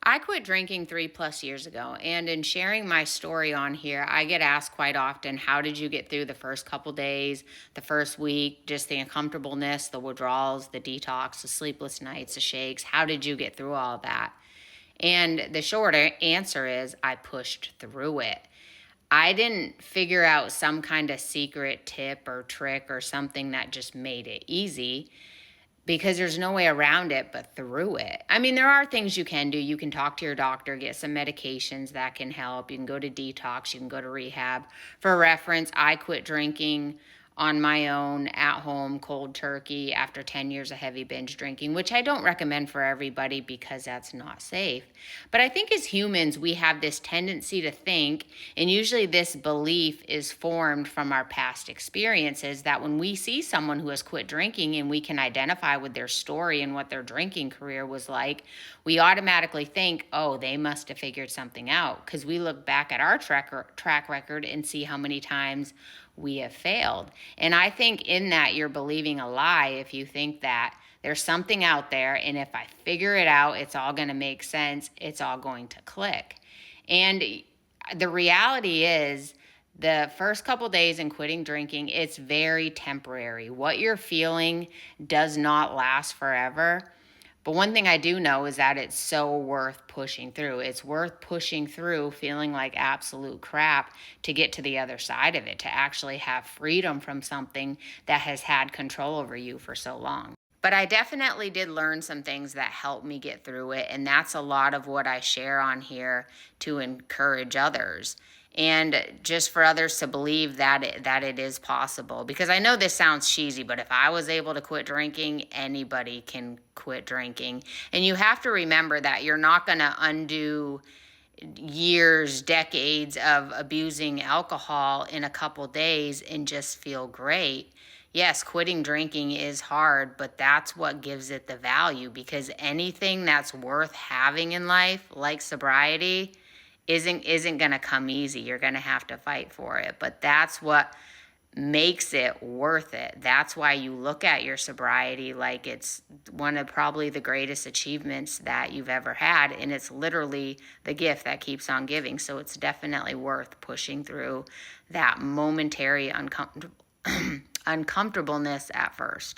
I quit drinking 3+ years ago, and in sharing my story on here, I get asked quite often, how did you get through the first couple days, the first week, just the uncomfortableness, the withdrawals, the detox, the sleepless nights, the shakes? How did you get through all that? And the short answer is I pushed through it. I didn't figure out some kind of secret tip or trick or something that just made it easy, because there's no way around it but through it. I mean, there are things you can do. You can talk to your doctor, get some medications that can help. You can go to detox, you can go to rehab. For reference, I quit drinking on my own at home cold turkey after 10 years of heavy binge drinking, which I don't recommend for everybody because that's not safe. But I think as humans, we have this tendency to think, and usually this belief is formed from our past experiences, that when we see someone who has quit drinking and we can identify with their story and what their drinking career was like, we automatically think, oh, they must have figured something out, because we look back at our track record and see how many times we have failed. And I think in that you're believing a lie if you think that there's something out there, and if I figure it out, it's all going to make sense, it's all going to click. And the reality is, the first couple days in quitting drinking, it's very temporary. What you're feeling does not last forever. But one thing I do know is that it's so worth pushing through. It's worth pushing through feeling like absolute crap to get to the other side of it, to actually have freedom from something that has had control over you for so long. But I definitely did learn some things that helped me get through it. And that's a lot of what I share on here to encourage others. And just for others to believe that it is possible. Because I know this sounds cheesy, but if I was able to quit drinking, anybody can quit drinking. And you have to remember that you're not going to undo years, decades of abusing alcohol in a couple days and just feel great. Yes, quitting drinking is hard, but that's what gives it the value, because anything that's worth having in life, like sobriety, isn't going to come easy. You're going to have to fight for it, but that's what makes it worth it. That's why you look at your sobriety like it's one of probably the greatest achievements that you've ever had, and it's literally the gift that keeps on giving. So it's definitely worth pushing through that momentary uncomfortableness at first.